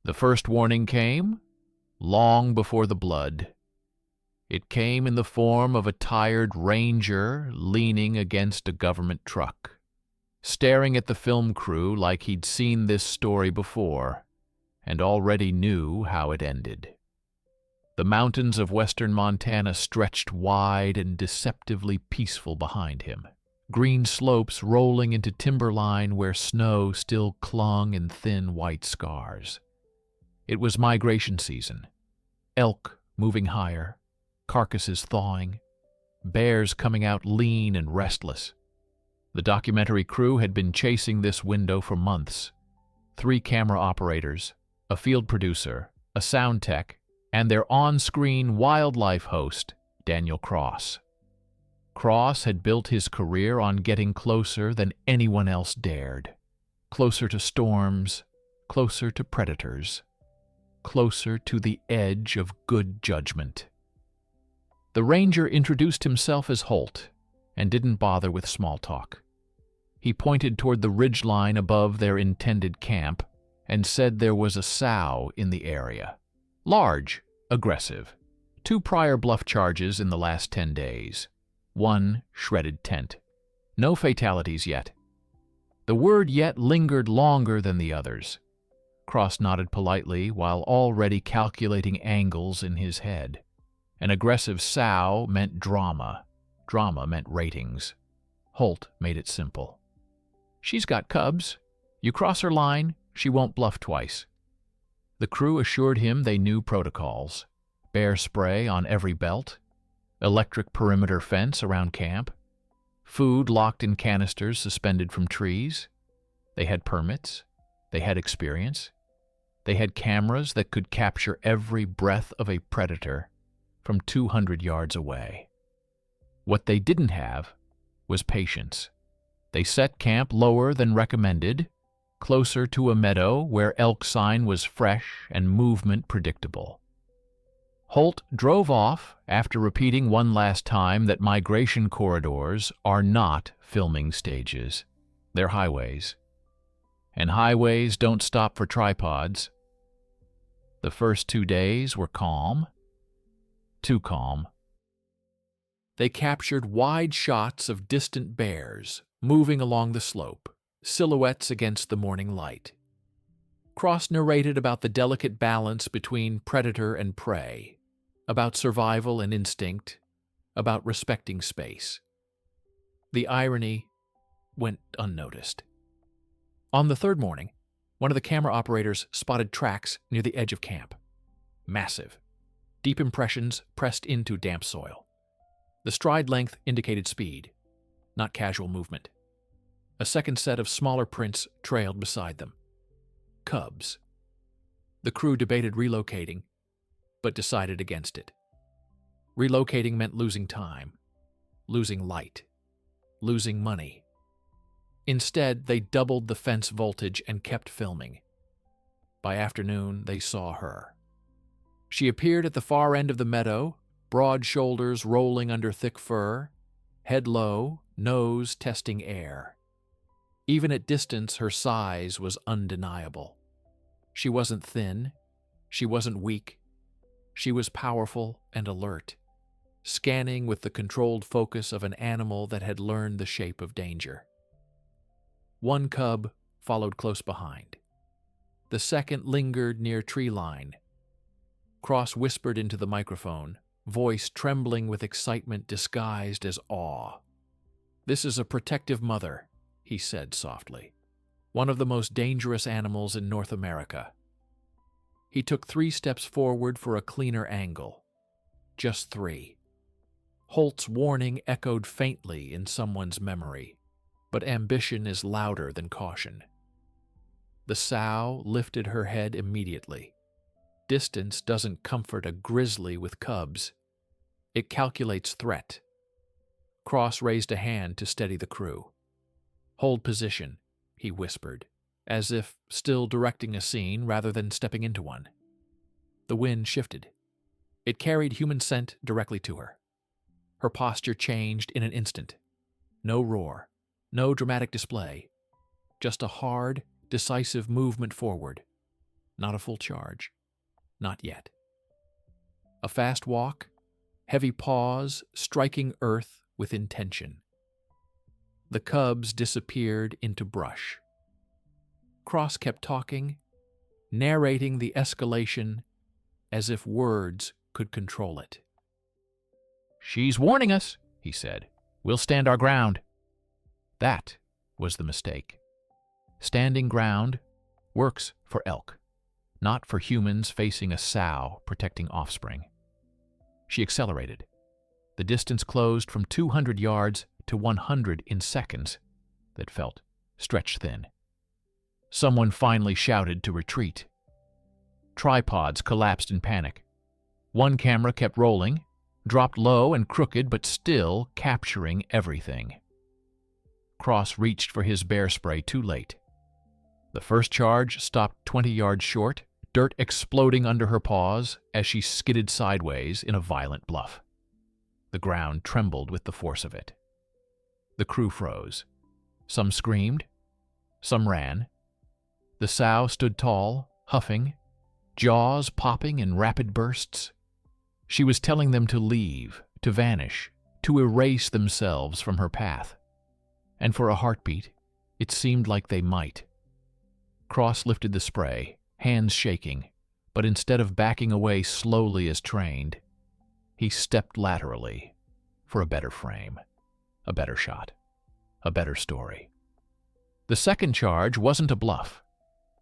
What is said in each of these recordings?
The first warning came long before the blood. It came in the form of a tired ranger leaning against a government truck, staring at the film crew like he'd seen this story before and already knew how it ended. The mountains of western Montana stretched wide and deceptively peaceful behind him, green slopes rolling into timberline where snow still clung in thin white scars. It was migration season. Elk moving higher, carcasses thawing, bears coming out lean and restless. The documentary crew had been chasing this window for months. 3 camera operators, a field producer, a sound tech, and their on-screen wildlife host, Daniel Cross. Cross had built his career on getting closer than anyone else dared. Closer to storms, closer to predators, closer to the edge of good judgment. The ranger introduced himself as Holt and didn't bother with small talk. He pointed toward the ridgeline above their intended camp and said there was a sow in the area. Large, aggressive. 2 prior bluff charges in the last 10 days. 1 shredded tent. No fatalities yet. The word yet lingered longer than the others. Cross nodded politely while already calculating angles in his head. An aggressive sow meant drama. Drama meant ratings. Holt made it simple. She's got cubs. You cross her line, she won't bluff twice. The crew assured him they knew protocols. Bear spray on every belt, electric perimeter fence around camp, food locked in canisters suspended from trees. They had permits. They had experience. They had cameras that could capture every breath of a predator from 200 yards away. What they didn't have was patience. They set camp lower than recommended, closer to a meadow where elk sign was fresh and movement predictable. Holt drove off after repeating one last time that migration corridors are not filming stages. They're highways. And highways don't stop for tripods. The first 2 days were calm. Too calm. They captured wide shots of distant bears moving along the slope, silhouettes against the morning light. Cross narrated about the delicate balance between predator and prey, about survival and instinct, about respecting space. The irony went unnoticed. On the 3rd morning, one of the camera operators spotted tracks near the edge of camp. Massive. Deep impressions pressed into damp soil. The stride length indicated speed, not casual movement. A second set of smaller prints trailed beside them. Cubs. The crew debated relocating, but decided against it. Relocating meant losing time, losing light, losing money. Instead, they doubled the fence voltage and kept filming. By afternoon, they saw her. She appeared at the far end of the meadow, broad shoulders rolling under thick fur, head low, nose testing air. Even at distance, her size was undeniable. She wasn't thin. She wasn't weak. She was powerful and alert, scanning with the controlled focus of an animal that had learned the shape of danger. One cub followed close behind. The second lingered near treeline. Cross whispered into the microphone, voice trembling with excitement disguised as awe. "This is a protective mother," he said softly. "One of the most dangerous animals in North America." He took 3 steps forward for a cleaner angle. Just 3. Holt's warning echoed faintly in someone's memory, but ambition is louder than caution. The sow lifted her head immediately. Distance doesn't comfort a grizzly with cubs. It calculates threat. Cross raised a hand to steady the crew. "Hold position," he whispered, as if still directing a scene rather than stepping into one. The wind shifted. It carried human scent directly to her. Her posture changed in an instant. No roar, no dramatic display, just a hard, decisive movement forward. Not a full charge. Not yet. A fast walk, heavy pause, striking earth with intention. The cubs disappeared into brush. Cross kept talking, narrating the escalation as if words could control it. "She's warning us," he said. "We'll stand our ground." That was the mistake. Standing ground works for elk, not for humans facing a sow protecting offspring. She accelerated. The distance closed from 200 yards to 100 in seconds that felt stretched thin. Someone finally shouted to retreat. Tripods collapsed in panic. One camera kept rolling, dropped low and crooked but still capturing everything. Cross reached for his bear spray too late. The first charge stopped 20 yards short, dirt exploding under her paws as she skidded sideways in a violent bluff. The ground trembled with the force of it. The crew froze. Some screamed. Some ran. The sow stood tall, huffing, jaws popping in rapid bursts. She was telling them to leave, to vanish, to erase themselves from her path. And for a heartbeat, it seemed like they might. Cross lifted the spray, hands shaking, but instead of backing away slowly as trained, he stepped laterally for a better frame, a better shot, a better story. The second charge wasn't a bluff.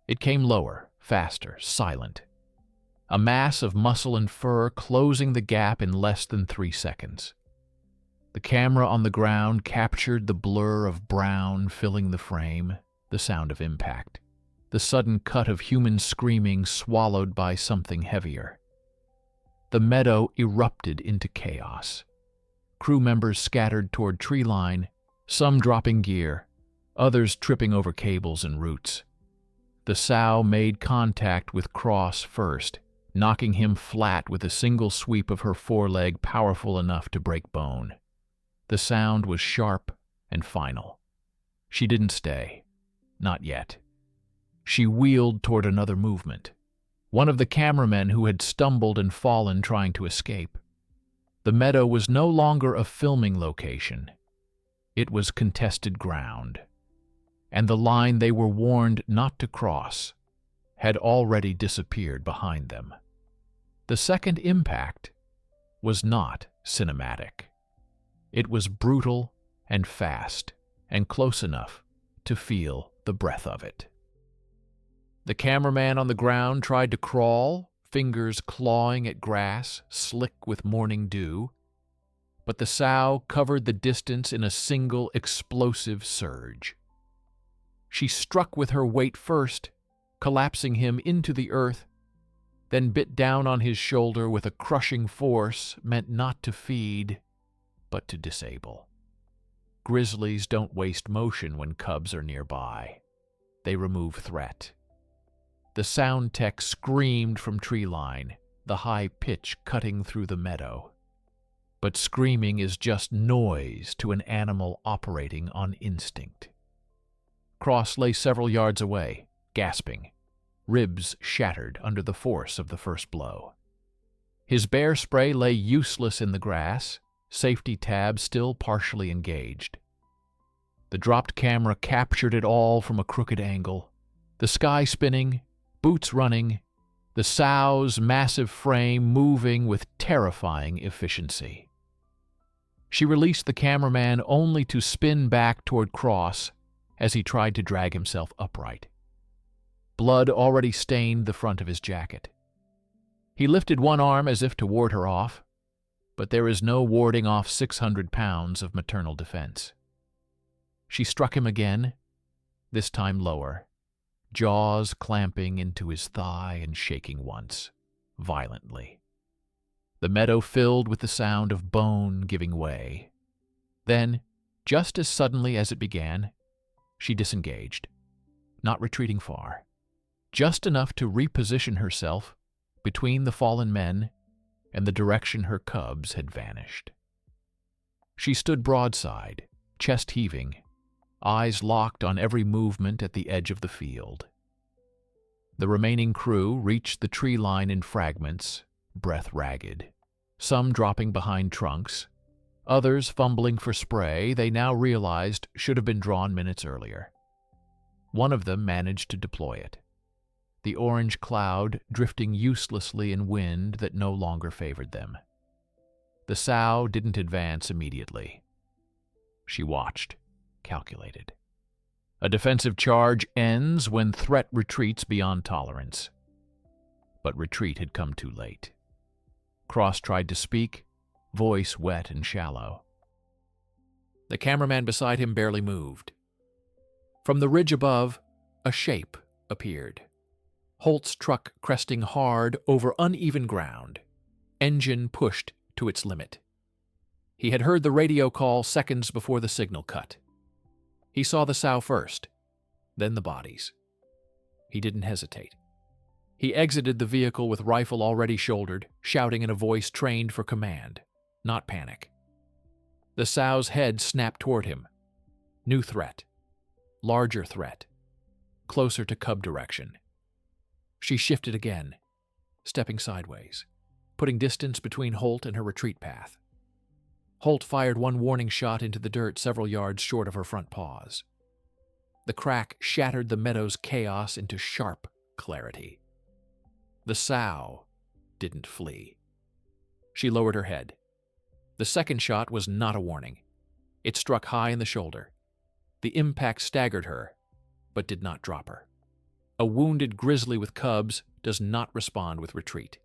It came lower, faster, silent. A mass of muscle and fur closing the gap in less than 3 seconds. The camera on the ground captured the blur of brown filling the frame, the sound of impact, the sudden cut of human screaming swallowed by something heavier. The meadow erupted into chaos. Crew members scattered toward treeline, some dropping gear, others tripping over cables and roots. The sow made contact with Cross first, knocking him flat with a single sweep of her foreleg powerful enough to break bone. The sound was sharp and final. She didn't stay. Not yet. She wheeled toward another movement. One of the cameramen who had stumbled and fallen trying to escape. The meadow was no longer a filming location. It was contested ground. And the line they were warned not to cross had already disappeared behind them. The second impact was not cinematic. It was brutal and fast and close enough to feel the breath of it. The cameraman on the ground tried to crawl, fingers clawing at grass, slick with morning dew, but the sow covered the distance in a single explosive surge. She struck with her weight first, collapsing him into the earth, then bit down on his shoulder with a crushing force meant not to feed, but to disable. Grizzlies don't waste motion when cubs are nearby. They remove threat. The sound tech screamed from treeline, the high pitch cutting through the meadow. But screaming is just noise to an animal operating on instinct. Cross lay several yards away, gasping, ribs shattered under the force of the first blow. His bear spray lay useless in the grass, safety tab still partially engaged. The dropped camera captured it all from a crooked angle, the sky spinning, boots running, the sow's massive frame moving with terrifying efficiency. She released the cameraman only to spin back toward Cross as he tried to drag himself upright. Blood already stained the front of his jacket. He lifted one arm as if to ward her off, but there is no warding off 600 pounds of maternal defense. She struck him again, this time lower, jaws clamping into his thigh and shaking once, violently. The meadow filled with the sound of bone giving way. Then, just as suddenly as it began, she disengaged, not retreating far, just enough to reposition herself between the fallen men and the direction her cubs had vanished. She stood broadside, chest heaving, eyes locked on every movement at the edge of the field. The remaining crew reached the tree line in fragments, breath ragged. Some dropping behind trunks, others fumbling for spray they now realized should have been drawn minutes earlier. One of them managed to deploy it, the orange cloud drifting uselessly in wind that no longer favored them. The sow didn't advance immediately. She watched, calculated. A defensive charge ends when threat retreats beyond tolerance. But retreat had come too late. Cross tried to speak, voice wet and shallow. The cameraman beside him barely moved. From the ridge above, a shape appeared. Holt's truck cresting hard over uneven ground, engine pushed to its limit. He had heard the radio call seconds before the signal cut. He saw the sow first, then the bodies. He didn't hesitate. He exited the vehicle with rifle already shouldered, shouting in a voice trained for command, not panic. The sow's head snapped toward him. New threat. Larger threat. Closer to cub direction. She shifted again, stepping sideways, putting distance between Holt and her retreat path. Holt fired one warning shot into the dirt several yards short of her front paws. The crack shattered the meadow's chaos into sharp clarity. The sow didn't flee. She lowered her head. The second shot was not a warning. It struck high in the shoulder. The impact staggered her, but did not drop her. A wounded grizzly with cubs does not respond with retreat.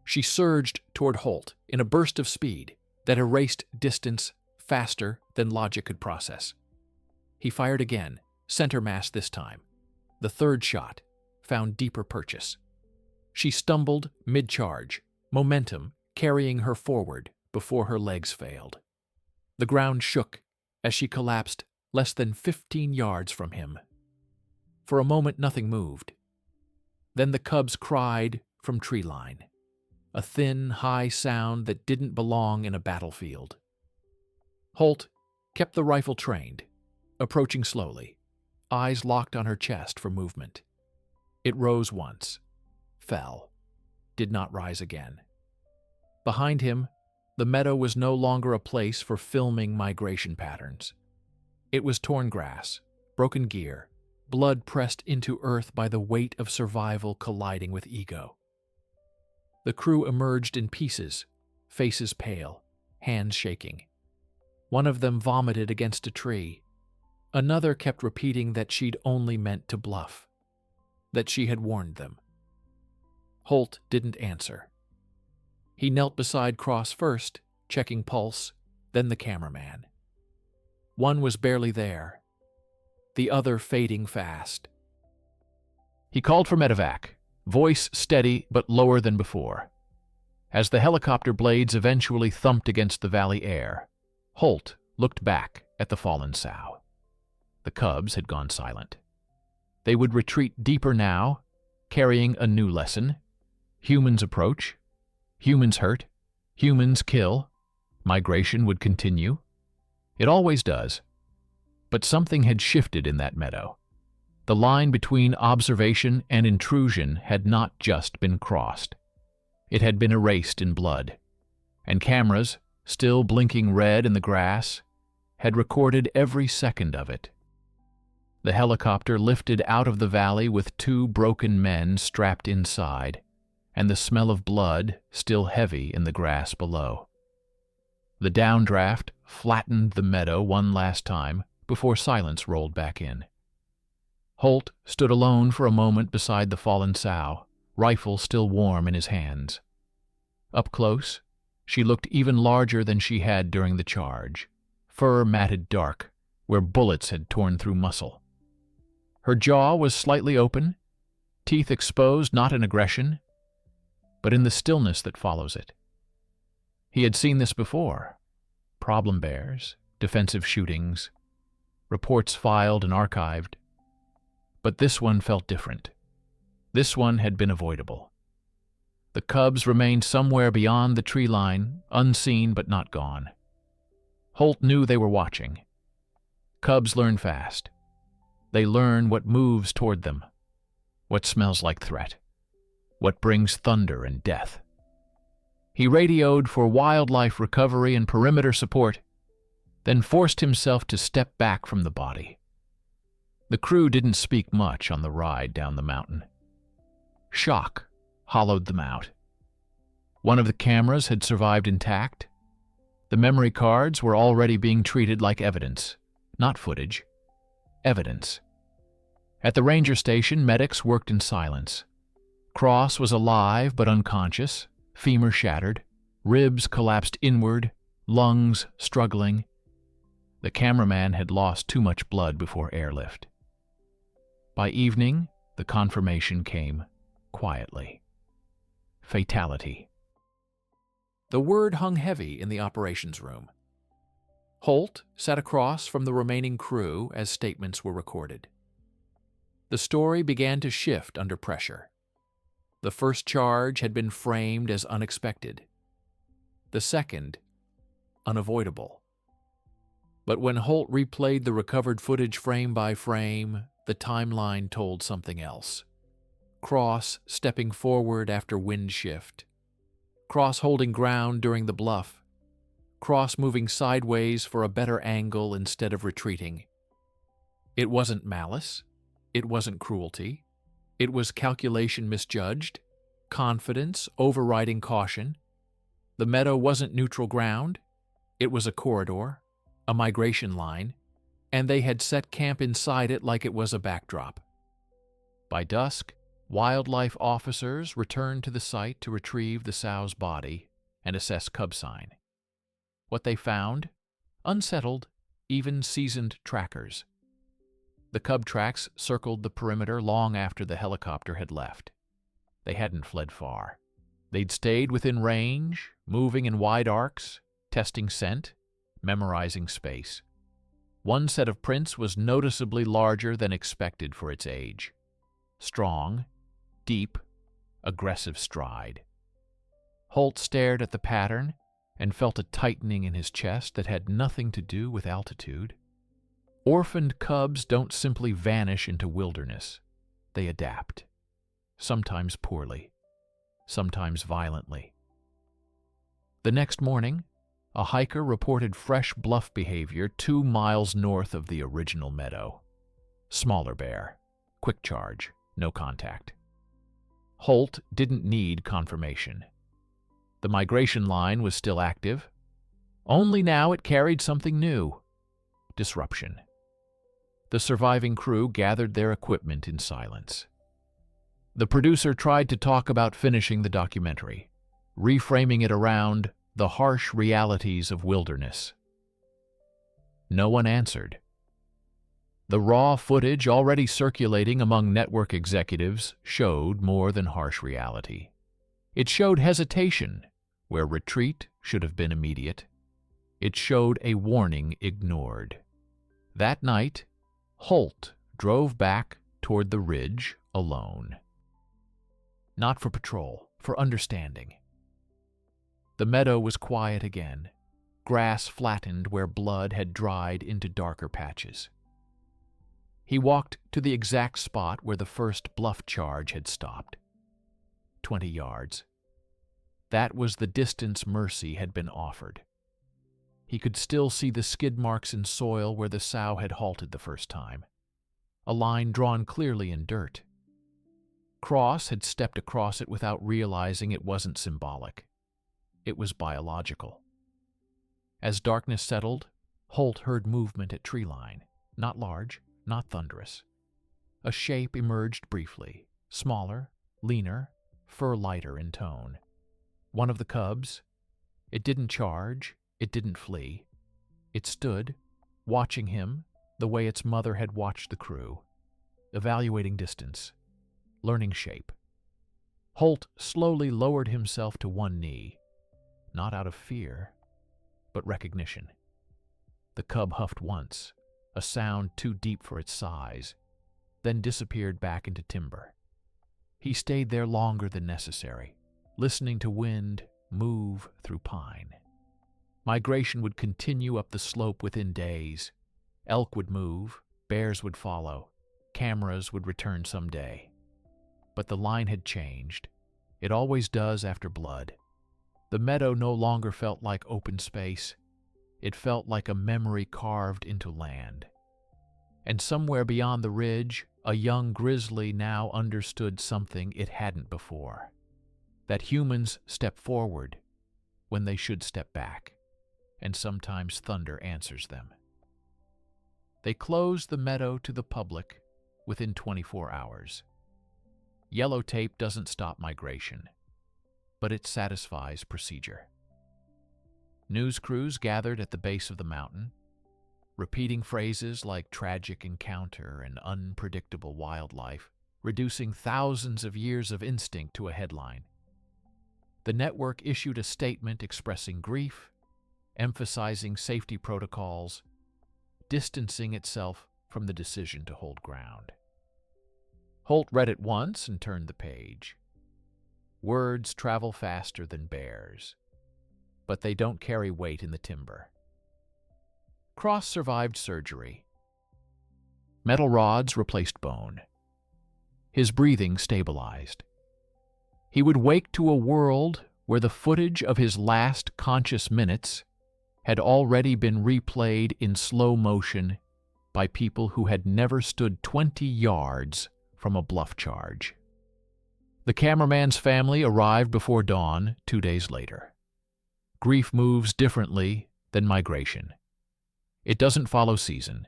She surged toward Holt in a burst of speed that erased distance faster than logic could process. He fired again, center mass this time. The third shot found deeper purchase. She stumbled mid-charge, momentum carrying her forward before her legs failed. The ground shook as she collapsed less than 15 yards from him. For a moment nothing moved. Then the cubs cried from treeline, a thin, high sound that didn't belong in a battlefield. Holt kept the rifle trained, approaching slowly, eyes locked on her chest for movement. It rose once, fell, did not rise again. Behind him, the meadow was no longer a place for filming migration patterns. It was torn grass, broken gear, blood pressed into earth by the weight of survival colliding with ego. The crew emerged in pieces, faces pale, hands shaking. One of them vomited against a tree. Another kept repeating that she'd only meant to bluff, that she had warned them. Holt didn't answer. He knelt beside Cross first, checking pulse, then the cameraman. One was barely there, the other fading fast. He called for medevac, voice steady but lower than before. As the helicopter blades eventually thumped against the valley air, Holt looked back at the fallen sow. The cubs had gone silent. They would retreat deeper now, carrying a new lesson. Humans approach. Humans hurt. Humans kill. Migration would continue. It always does. But something had shifted in that meadow. The line between observation and intrusion had not just been crossed. It had been erased in blood. And cameras, still blinking red in the grass, had recorded every second of it. The helicopter lifted out of the valley with 2 broken men strapped inside, and the smell of blood still heavy in the grass below. The downdraft flattened the meadow one last time before silence rolled back in. Holt stood alone for a moment beside the fallen sow, rifle still warm in his hands. Up close, she looked even larger than she had during the charge, fur matted dark, where bullets had torn through muscle. Her jaw was slightly open, teeth exposed not in aggression, but in the stillness that follows it. He had seen this before. Problem bears, defensive shootings, reports filed and archived. But this one felt different. This one had been avoidable. The cubs remained somewhere beyond the tree line, unseen but not gone. Holt knew they were watching. Cubs learn fast. They learn what moves toward them, What smells like threat? What brings thunder and death? He radioed for wildlife recovery and perimeter support, then forced himself to step back from the body. The crew didn't speak much on the ride down the mountain. Shock hollowed them out. One of the cameras had survived intact. The memory cards were already being treated like evidence, not footage. Evidence. At the ranger station, medics worked in silence. Cross was alive but unconscious, femur shattered, ribs collapsed inward, lungs struggling. The cameraman had lost too much blood before airlift. By evening, the confirmation came quietly. Fatality. The word hung heavy in the operations room. Holt sat across from the remaining crew as statements were recorded. The story began to shift under pressure. The first charge had been framed as unexpected. The second, unavoidable. But when Holt replayed the recovered footage frame by frame, the timeline told something else. Cross stepping forward after wind shift. Cross holding ground during the bluff. Cross moving sideways for a better angle instead of retreating. It wasn't malice. It wasn't cruelty. It was calculation misjudged, confidence overriding caution. The meadow wasn't neutral ground. It was a corridor, a migration line, and they had set camp inside it like it was a backdrop. By dusk, wildlife officers returned to the site to retrieve the sow's body and assess cub sign. What they found? Unsettled, even seasoned trackers. The cub tracks circled the perimeter long after the helicopter had left. They hadn't fled far. They'd stayed within range, moving in wide arcs, testing scent, memorizing space. One set of prints was noticeably larger than expected for its age. Strong, deep, aggressive stride. Holt stared at the pattern and felt a tightening in his chest that had nothing to do with altitude. Orphaned cubs don't simply vanish into wilderness. They adapt. Sometimes poorly. Sometimes violently. The next morning, a hiker reported fresh bluff behavior 2 miles north of the original meadow. Smaller bear. Quick charge. No contact. Holt didn't need confirmation. The migration line was still active. Only now it carried something new. Disruption. The surviving crew gathered their equipment in silence. The producer tried to talk about finishing the documentary, reframing it around the harsh realities of wilderness. No one answered. The raw footage already circulating among network executives showed more than harsh reality. It showed hesitation where retreat should have been immediate. It showed a warning ignored. That night, Holt drove back toward the ridge alone. Not for patrol, for understanding. The meadow was quiet again, grass flattened where blood had dried into darker patches. He walked to the exact spot where the first bluff charge had stopped. 20 yards. That was the distance mercy had been offered. He could still see the skid marks in soil where the sow had halted the first time. A line drawn clearly in dirt. Cross had stepped across it without realizing it wasn't symbolic. It was biological. As darkness settled, Holt heard movement at treeline. Not large, not thunderous. A shape emerged briefly, smaller, leaner, fur lighter in tone. One of the cubs. It didn't charge, it didn't flee. It stood, watching him the way its mother had watched the crew, evaluating distance, learning shape. Holt slowly lowered himself to one knee, not out of fear, but recognition. The cub huffed once, a sound too deep for its size, then disappeared back into timber. He stayed there longer than necessary, listening to wind move through pine. Migration would continue up the slope within days. Elk would move, bears would follow, cameras would return someday. But the line had changed. It always does after blood. The meadow no longer felt like open space. It felt like a memory carved into land. And somewhere beyond the ridge, a young grizzly now understood something it hadn't before. That humans step forward when they should step back, and sometimes thunder answers them. They closed the meadow to the public within 24 hours. Yellow tape doesn't stop migration, but it satisfies procedure. News crews gathered at the base of the mountain, repeating phrases like tragic encounter and unpredictable wildlife, reducing thousands of years of instinct to a headline. The network issued a statement expressing grief, emphasizing safety protocols, distancing itself from the decision to hold ground. Holt read it once and turned the page. Words travel faster than bears, but they don't carry weight in the timber. Cross survived surgery. Metal rods replaced bone. His breathing stabilized. He would wake to a world where the footage of his last conscious minutes had already been replayed in slow motion by people who had never stood 20 yards from a bluff charge. The cameraman's family arrived before dawn 2 days later. Grief moves differently than migration. It doesn't follow season.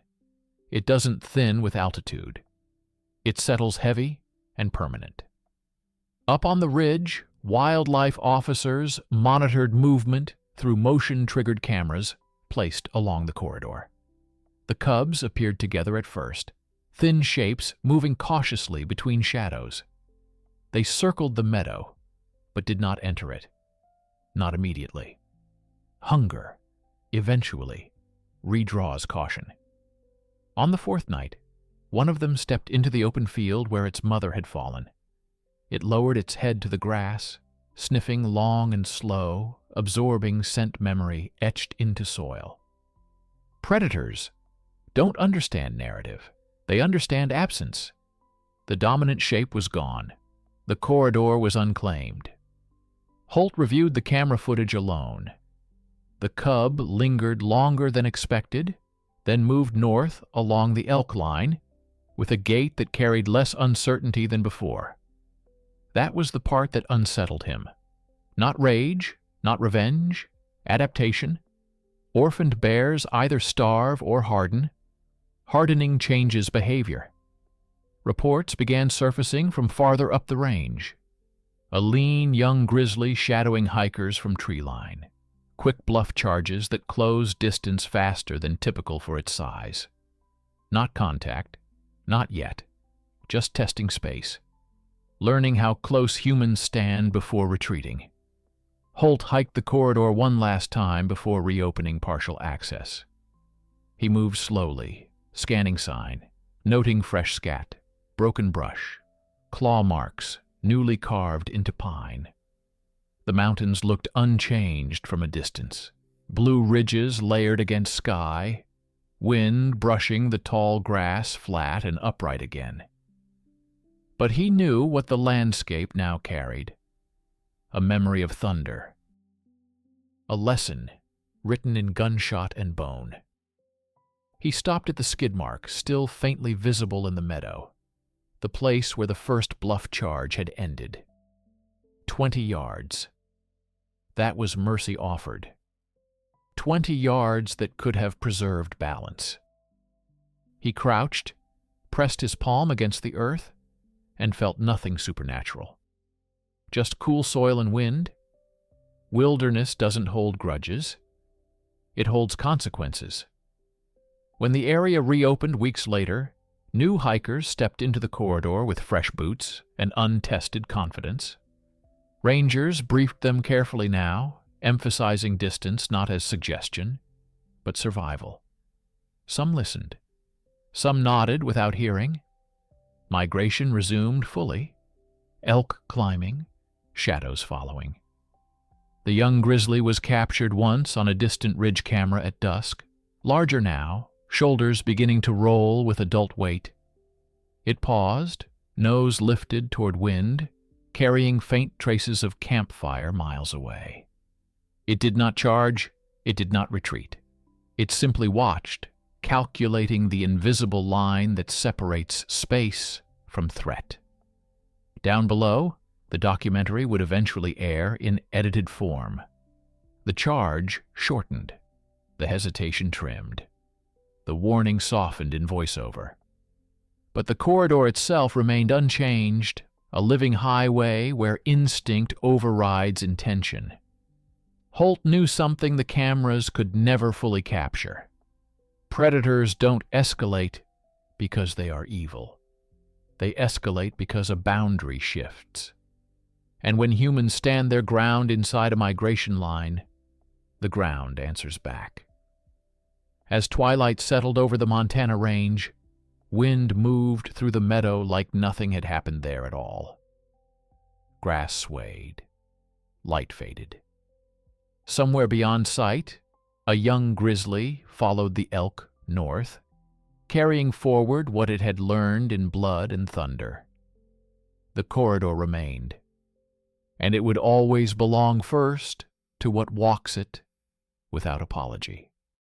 It doesn't thin with altitude. It settles heavy and permanent. Up on the ridge, wildlife officers monitored movement through motion-triggered cameras placed along the corridor. The cubs appeared together at first, thin shapes moving cautiously between shadows. They circled the meadow, but did not enter it. Not immediately. Hunger, eventually, redraws caution. On the fourth night, one of them stepped into the open field where its mother had fallen. It lowered its head to the grass, sniffing long and slow, absorbing scent memory etched into soil. Predators don't understand narrative. They understand absence. The dominant shape was gone. The corridor was unclaimed. Holt reviewed the camera footage alone. The cub lingered longer than expected, then moved north along the elk line with a gait that carried less uncertainty than before. That was the part that unsettled him. Not rage, not revenge, adaptation. Orphaned bears either starve or harden. Hardening changes behavior. Reports began surfacing from farther up the range. A lean young grizzly shadowing hikers from treeline. Quick bluff charges that closed distance faster than typical for its size. Not contact, not yet, just testing space. Learning how close humans stand before retreating. Holt hiked the corridor one last time before reopening partial access. He moved slowly, scanning sign, noting fresh scat, broken brush, claw marks newly carved into pine. The mountains looked unchanged from a distance. Blue ridges layered against sky, wind brushing the tall grass flat and upright again. But he knew what the landscape now carried. A memory of thunder. A lesson written in gunshot and bone. He stopped at the skid mark, still faintly visible in the meadow, the place where the first bluff charge had ended. 20 yards. That was mercy offered. 20 yards that could have preserved balance. He crouched, pressed his palm against the earth, and felt nothing supernatural. Just cool soil and wind. Wilderness doesn't hold grudges. It holds consequences. When the area reopened weeks later, new hikers stepped into the corridor with fresh boots and untested confidence. Rangers briefed them carefully now, emphasizing distance not as suggestion, but survival. Some listened. Some nodded without hearing. Migration resumed fully. Elk climbing, shadows following. The young grizzly was captured once on a distant ridge camera at dusk, larger now, shoulders beginning to roll with adult weight. It paused, nose lifted toward wind, carrying faint traces of campfire miles away. It did not charge, it did not retreat. It simply watched, calculating the invisible line that separates space from threat. Down below, the documentary would eventually air in edited form. The charge shortened, the hesitation trimmed, the warning softened in voiceover. But the corridor itself remained unchanged, a living highway where instinct overrides intention. Holt knew something the cameras could never fully capture. Predators don't escalate because they are evil. They escalate because a boundary shifts. And when humans stand their ground inside a migration line, the ground answers back. As twilight settled over the Montana range, wind moved through the meadow like nothing had happened there at all. Grass swayed. Light faded. Somewhere beyond sight, a young grizzly followed the elk north, carrying forward what it had learned in blood and thunder. The corridor remained, and it would always belong first to what walks it without apology.